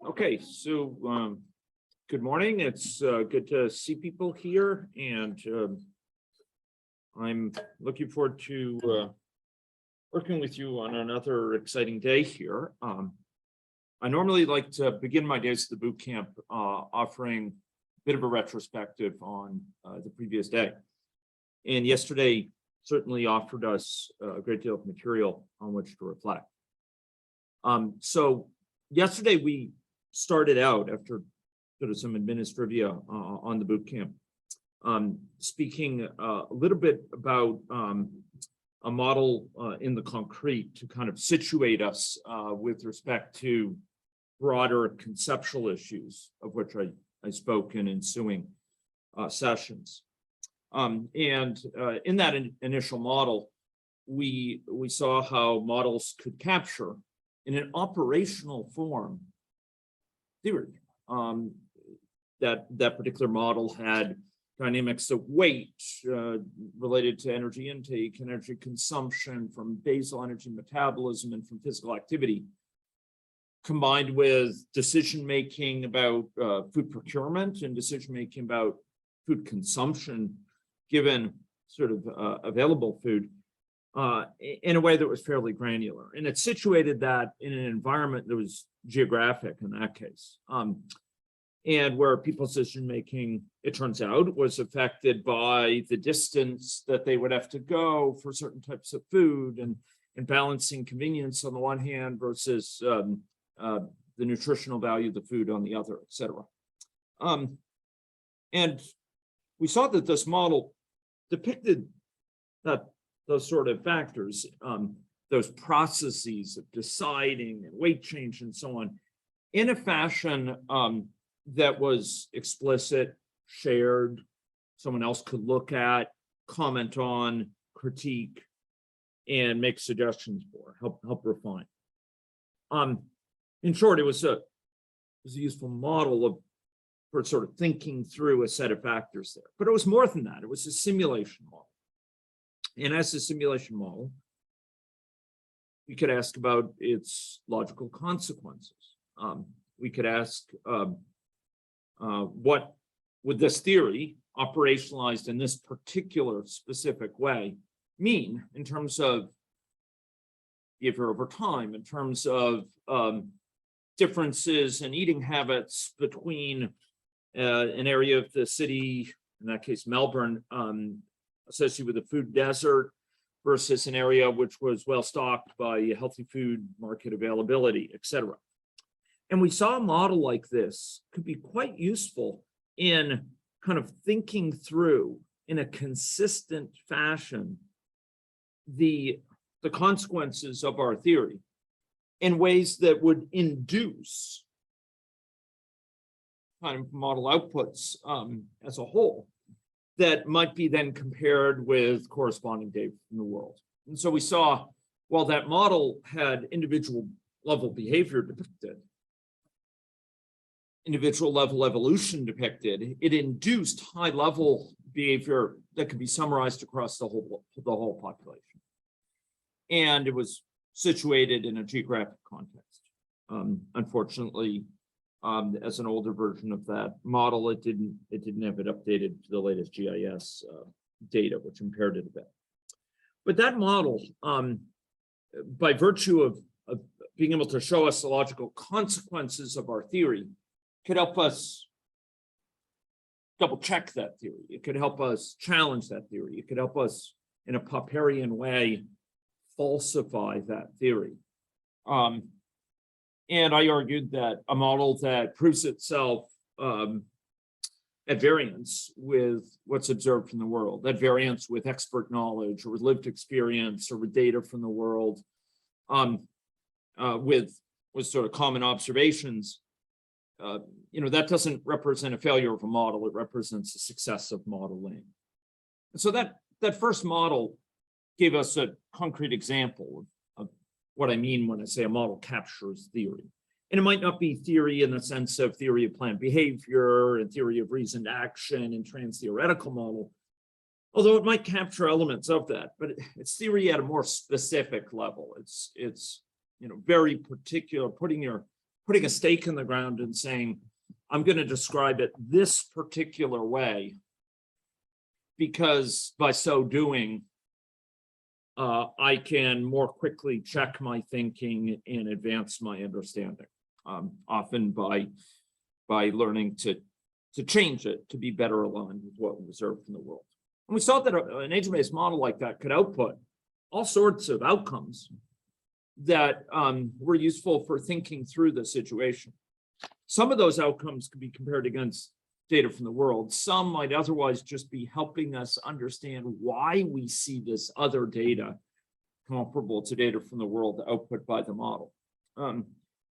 Okay, so good morning. It's good to see people here, and I'm looking forward to working with you on another exciting day here. I normally like to begin my days at the boot camp offering a bit of a retrospective on the previous day. And yesterday certainly offered us a great deal of material on which to reflect. So yesterday we started out after sort of some administrivia on the boot camp, speaking a little bit about a model in the concrete to kind of situate us with respect to broader conceptual issues of which I spoke in ensuing sessions. And in that initial model, we saw how models could capture in an operational form theory. That particular model had dynamics of weight related to energy intake, energy consumption from basal energy metabolism and from physical activity, combined with decision-making about food procurement and decision-making about food consumption, given sort of available food, in a way that was fairly granular. And it situated that in an environment that was geographic in that case. And where people's decision-making, it turns out, was affected by the distance that they would have to go for certain types of food and balancing convenience on the one hand versus the nutritional value of the food on the other, et cetera. And we saw that this model depicted those sort of factors, those processes of deciding and weight change and so on, in a fashion that was explicit, shared, someone else could look at, comment on, critique, and make suggestions for, help refine. In short, it was a useful model for sort of thinking through a set of factors there. But it was more than that. It was a simulation model. And as a simulation model, we could ask about its logical consequences. We could ask, what would this theory, operationalized in this particular specific way, mean in terms of behavior over time, in terms of differences in eating habits between an area of the city, in that case, Melbourne, associated with a food desert versus an area which was well stocked by healthy food market availability, et cetera. And we saw a model like this could be quite useful in kind of thinking through in a consistent fashion the consequences of our theory in ways that would induce kind of model outputs as a whole that might be then compared with corresponding data from the world. And so we saw, while that model had individual level behavior depicted, individual level evolution depicted, it induced high level behavior that could be summarized across the whole population. And it was situated in a geographic context. Unfortunately, as an older version of that model, it didn't have it updated to the latest GIS data, which impaired it a bit. But that model, by virtue of being able to show us the logical consequences of our theory, could help us double check that theory. It could help us challenge that theory. It could help us in a Popperian way falsify that theory. And I argued that a model that proves itself at variance with what's observed in the world, at variance with expert knowledge or with lived experience or with data from the world, with sort of common observations, that doesn't represent a failure of a model. It represents a success of modeling. And so that first model gave us a concrete example of what I mean when I say a model captures theory. And it might not be theory in the sense of theory of planned behavior and theory of reasoned action and trans-theoretical model, although it might capture elements of that, but it's theory at a more specific level. It's very particular, putting putting a stake in the ground and saying, I'm going to describe it this particular way, because by so doing, I can more quickly check my thinking and advance my understanding, often by learning to change it to be better aligned with what we observe in the world. And we saw that an agent-based model like that could output all sorts of outcomes that were useful for thinking through the situation. Some of those outcomes could be compared against data from the world. Some might otherwise just be helping us understand why we see this other data comparable to data from the world output by the model.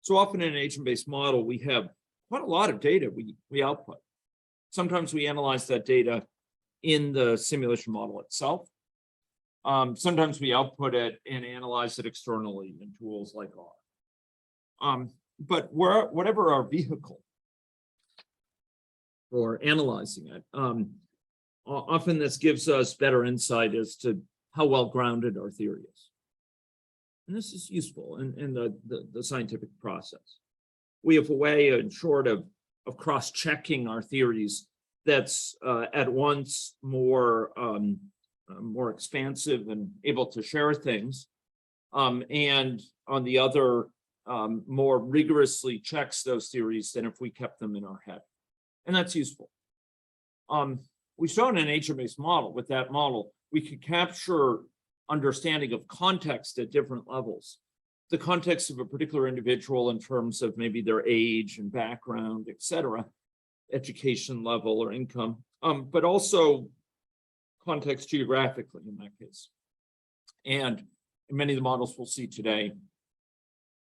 So often in an agent-based model, we have quite a lot of data we output. Sometimes we analyze that data in the simulation model itself. Sometimes we output it and analyze it externally in tools like R. But whatever our vehicle for analyzing it, often this gives us better insight as to how well grounded our theory is. And this is useful in the scientific process. We have a way, in short, of cross-checking our theories that's at once more expansive and able to share things, and on the other, more rigorously checks those theories than if we kept them in our head. And that's useful. We saw in an agent-based model, with that model, we could capture understanding of context at different levels. The context of a particular individual in terms of maybe their age and background, et cetera, education level or income, but also context geographically in that case. And in many of the models we'll see today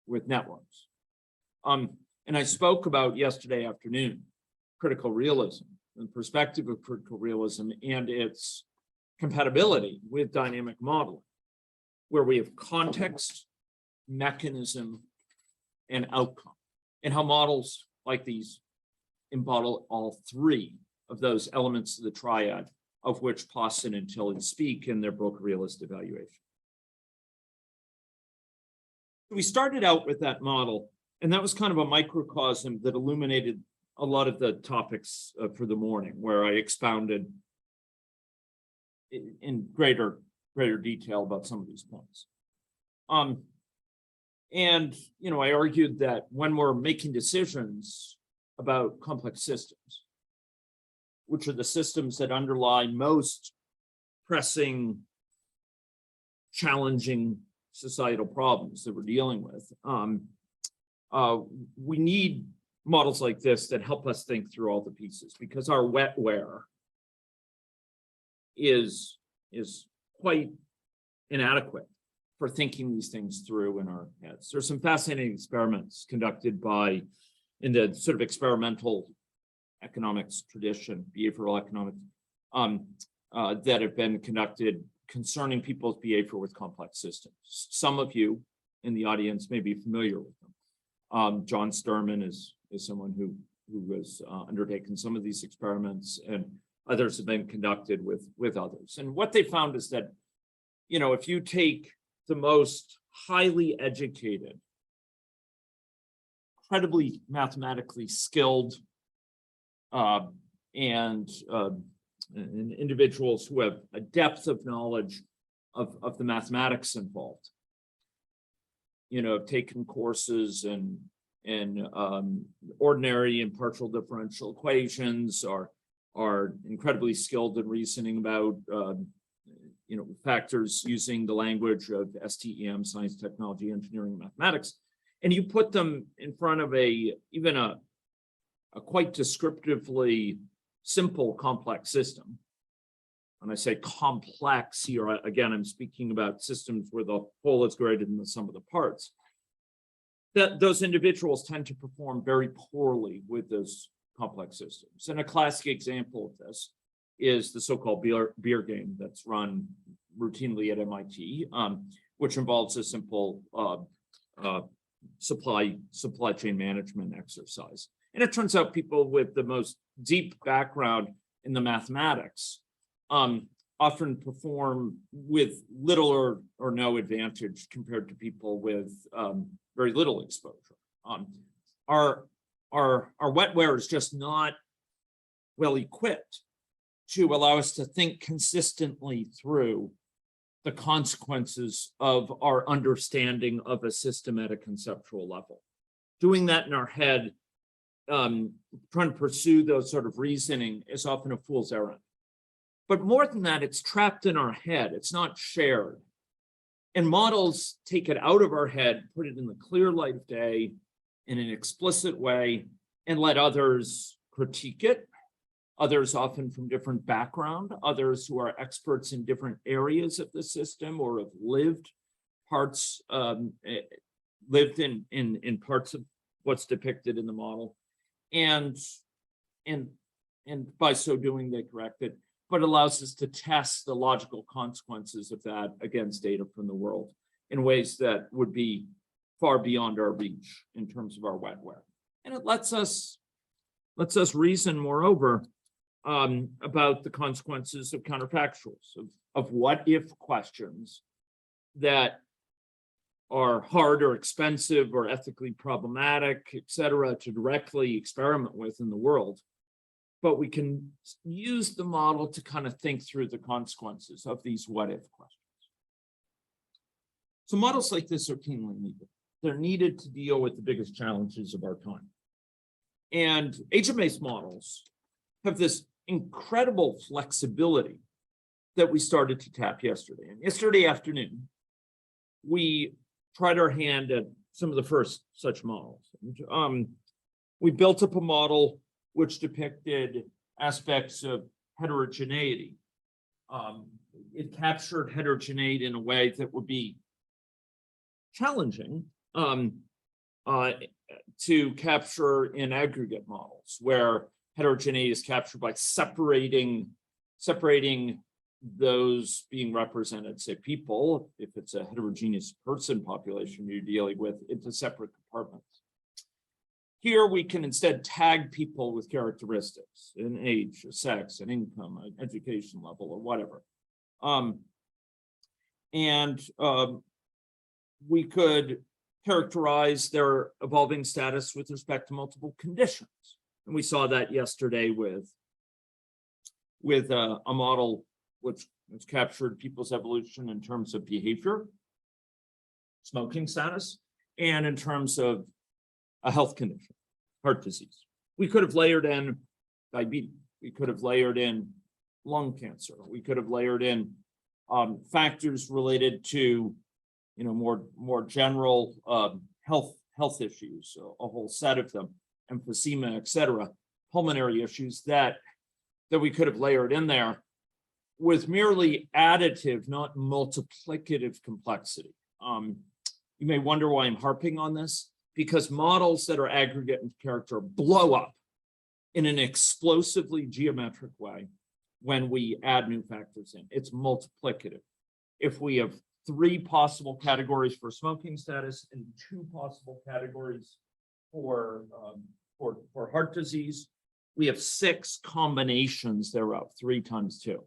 with networks. And I spoke about yesterday afternoon, critical realism, the perspective of critical realism and its compatibility with dynamic modeling, where we have context, mechanism, and outcome, and how models like these embody all three of those elements of the triad, of which Pawson and Tilley speak in their book, Realist Evaluation. We started out with that model, and that was kind of a microcosm that illuminated a lot of the topics for the morning, where I expounded in greater detail about some of these points. And, I argued that when we're making decisions about complex systems, which are the systems that underlie most pressing, challenging societal problems that we're dealing with, we need models like this that help us think through all the pieces, because our wetware is quite inadequate for thinking these things through in our heads. There's some fascinating experiments conducted in the sort of experimental economics tradition, behavioral economics, that have been conducted concerning people's behavior with complex systems. Some of you in the audience may be familiar with them. John Sterman is someone who has undertaken some of these experiments, and others have been conducted with others. And what they found is that, if you take the most highly educated, incredibly mathematically skilled, and individuals who have a depth of knowledge of the mathematics involved, taken courses in ordinary and partial differential equations, are incredibly skilled in reasoning about factors using the language of STEM, science, technology, engineering, mathematics, and you put them in front of even a quite descriptively simple complex system. When I say complex here, again, I'm speaking about systems where the whole is greater than the sum of the parts. That those individuals tend to perform very poorly with those complex systems. And a classic example of this is the so-called beer game that's run routinely at MIT, which involves a simple supply chain management exercise. And it turns out people with the most deep background in the mathematics often perform with little or no advantage compared to people with very little exposure. our wetware is just not well equipped to allow us to think consistently through the consequences of our understanding of a system at a conceptual level. Doing that in our head, trying to pursue those sort of reasoning is often a fool's errand. But more than that, it's trapped in our head. It's not shared. And models take it out of our head, put it in the clear light of day in an explicit way, and let others critique it. Others often from different background, others who are experts in different areas of the system or have lived in parts of what's depicted in the model. And by so doing, they correct it, but allows us to test the logical consequences of that against data from the world in ways that would be far beyond our reach in terms of our wetware. And it lets us reason, moreover, about the consequences of counterfactuals, of what if questions that are hard or expensive or ethically problematic, et cetera, to directly experiment with in the world. But we can use the model to kind of think through the consequences of these what if questions. So models like this are keenly needed. They're needed to deal with the biggest challenges of our time. And agent-based models have this incredible flexibility that we started to tap yesterday. And yesterday afternoon, we tried our hand at some of the first such models. We built up a model which depicted aspects of heterogeneity. It captured heterogeneity in a way that would be challenging to capture in aggregate models, where heterogeneity is captured by separating those being represented, say people, if it's a heterogeneous person population you're dealing with, into separate compartments. Here we can instead tag people with characteristics, an age, a sex, an income, an education level, or whatever. We could characterize their evolving status with respect to multiple conditions. And we saw that yesterday with a model which captured people's evolution in terms of behavior, smoking status, and in terms of a health condition, heart disease. We could have layered in diabetes. We could have layered in lung cancer. We could have layered in factors related to, more general health issues, a whole set of them, emphysema, et cetera, pulmonary issues that we could have layered in there with merely additive, not multiplicative complexity. You may wonder why I'm harping on this, because models that are aggregate in character blow up in an explosively geometric way when we add new factors in. It's multiplicative. If we have 3 possible categories for smoking status and 2 possible categories for heart disease, we have 6 combinations thereof, 3 times 2.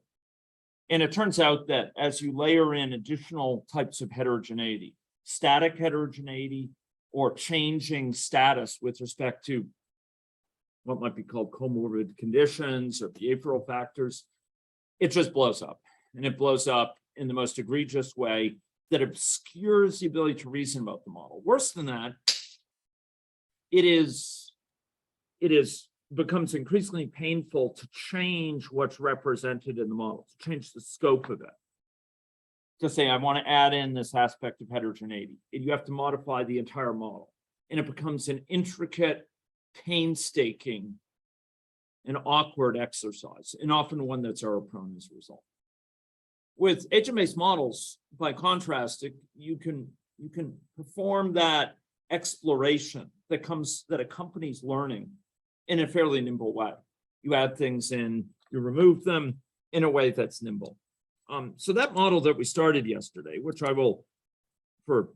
And it turns out that as you layer in additional types of heterogeneity, static heterogeneity, or changing status with respect to what might be called comorbid conditions or behavioral factors, it just blows up. And it blows up in the most egregious way that obscures the ability to reason about the model. Worse than that, it becomes increasingly painful to change what's represented in the model, to change the scope of it. To say, I want to add in this aspect of heterogeneity, and you have to modify the entire model. And it becomes an intricate, painstaking, and awkward exercise, and often one that's error-prone as a result. With agent-based models, by contrast, you can perform that exploration that accompanies learning in a fairly nimble way. You add things in, you remove them in a way that's nimble. So that model that we started yesterday, which I will, for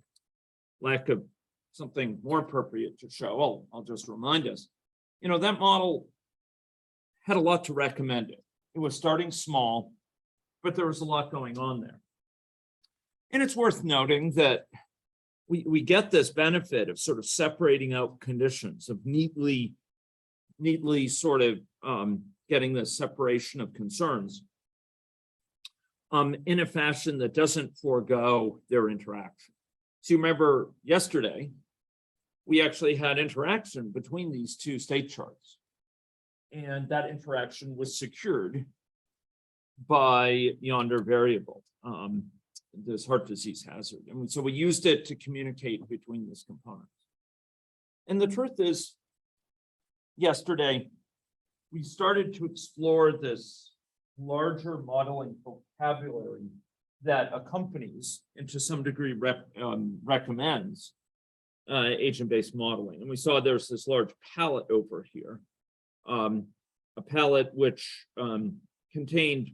lack of something more appropriate to show, I'll just remind us, that model had a lot to recommend it. It was starting small, but there was a lot going on there. And it's worth noting that we get this benefit of sort of separating out conditions, of neatly sort of getting this separation of concerns in a fashion that doesn't forego their interaction. So you remember yesterday, we actually had interaction between these two state charts. And that interaction was secured by yonder variable, this heart disease hazard. And so we used it to communicate between these components. And the truth is, yesterday, we started to explore this larger modeling vocabulary that accompanies and to some degree recommends agent-based modeling. And we saw there's this large palette over here, a palette which contained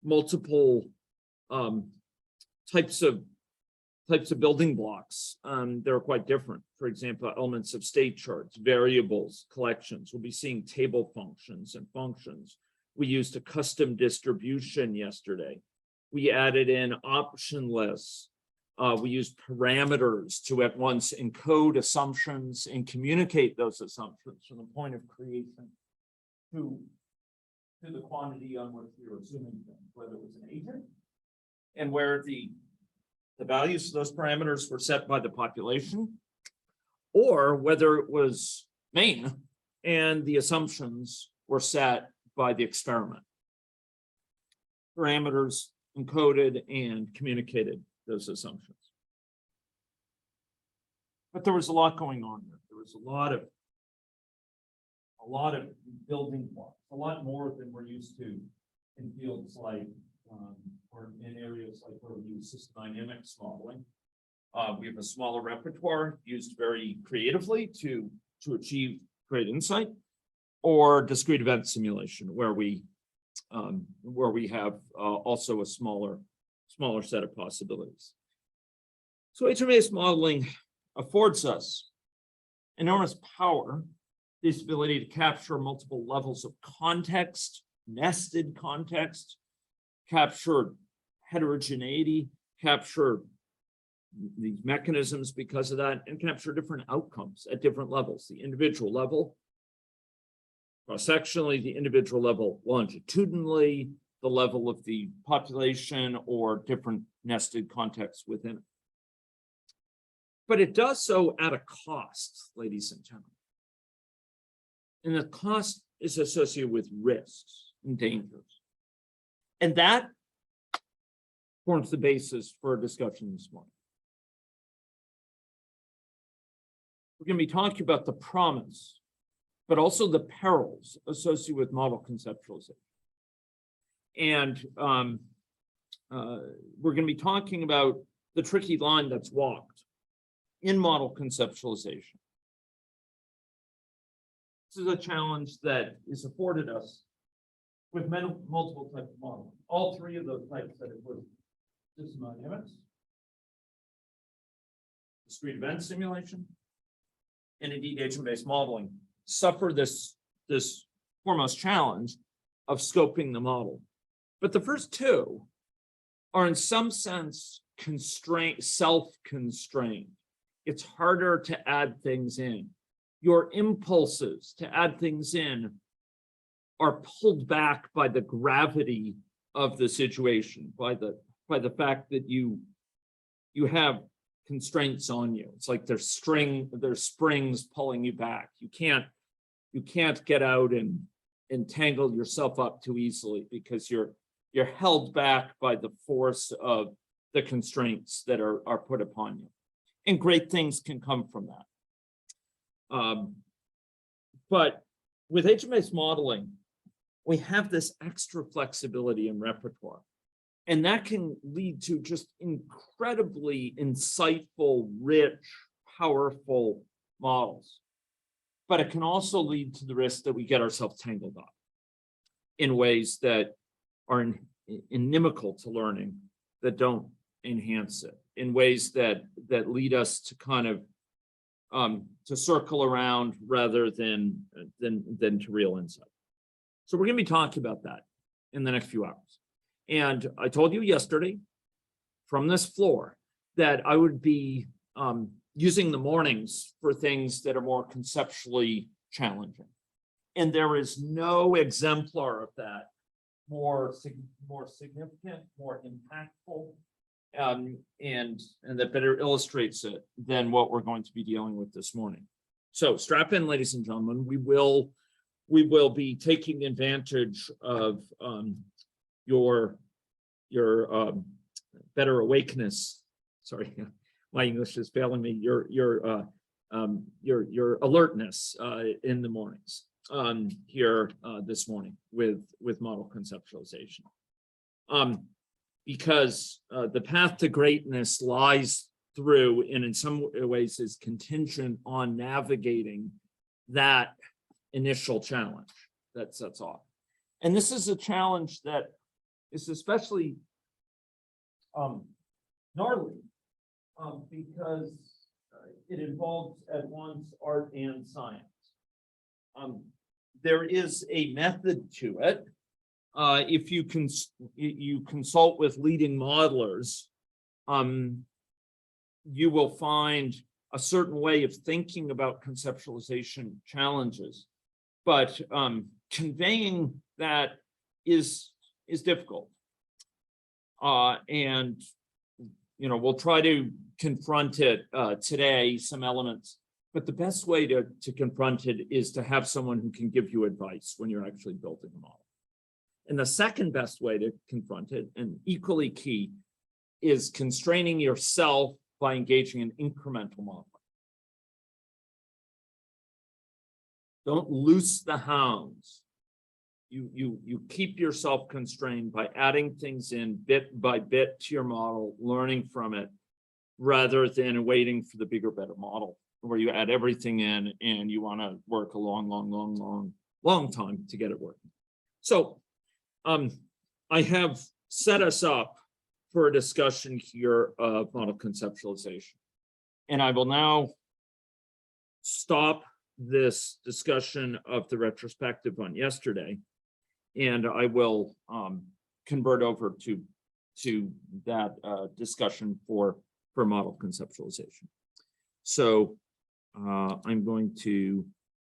multiple types of building blocks. They're quite different. For example, elements of state charts, variables, collections. We'll be seeing table functions and functions. We used a custom distribution yesterday. We added in option lists. We used parameters to at once encode assumptions and communicate those assumptions from the point of creation to the quantity on which we were assuming things, whether it was an agent and where the values of those parameters were set by the population, or whether it was Maine and the assumptions were set by the experiment. Parameters encoded and communicated those assumptions. But there was a lot going on there. There was a lot of building blocks, a lot more than we're used to in fields like or in areas like where we use system dynamics modeling. We have a smaller repertoire used very creatively to achieve great insight, or discrete event simulation, where we have also a smaller set of possibilities. So agent-based modeling affords us enormous power, this ability to capture multiple levels of context, nested context, capture heterogeneity, capture these mechanisms because of that, and capture different outcomes at different levels. The individual level, cross-sectionally, the individual level longitudinally, the level of the population, or different nested contexts within it. But it does so at a cost, ladies and gentlemen. And the cost is associated with risks and dangers. And that forms the basis for a discussion this morning. We're going to be talking about the promise, but also the perils associated with model conceptualization. And we're going to be talking about the tricky line that's walked in model conceptualization. This is a challenge that is afforded us with multiple types of modeling. All three of those types that include system dynamics, discrete event simulation, and indeed agent-based modeling suffer this foremost challenge of scoping the model. But the first two are in some sense self-constrained. It's harder to add things in. Your impulses to add things in are pulled back by the gravity of the situation, by the fact that you have constraints on you. It's like there's springs pulling you back. You can't get out and tangle yourself up too easily because you're held back by the force of the constraints that are put upon you. And great things can come from that. But with agent-based modeling, we have this extra flexibility in repertoire. And that can lead to just incredibly insightful, rich, powerful models. But it can also lead to the risk that we get ourselves tangled up in ways that are inimical to learning, that don't enhance it, in ways that lead us to kind of to circle around rather than to real insight. So we're going to be talking about that in the next few hours. And I told you yesterday from this floor that I would be using the mornings for things that are more conceptually challenging. And there is no exemplar of that more significant, more impactful, and that better illustrates it than what we're going to be dealing with this morning. So strap in, ladies and gentlemen. We will be taking advantage of your better awakeness. Sorry, my English is failing me. Your alertness in the mornings here this morning with model conceptualization. Because the path to greatness lies through, and in some ways is contingent on navigating that initial challenge that sets off. And this is a challenge that is especially gnarly because it involves at once art and science. There is a method to it. If you consult with leading modelers, you will find a certain way of thinking about conceptualization challenges, but conveying that is difficult. And we'll try to confront it today, some elements, but the best way to confront it is to have someone who can give you advice when you're actually building a model. And the second best way to confront it, and equally key, is constraining yourself by engaging in incremental modeling. Don't loose the hounds. You keep yourself constrained by adding things in bit by bit to your model, learning from it, rather than waiting for the bigger, better model, where you add everything in and you want to work a long time to get it working. So I have set us up for a discussion here of model conceptualization. And I will now stop this discussion of the retrospective on yesterday, and I will convert over to that discussion for model conceptualization. So I'm going to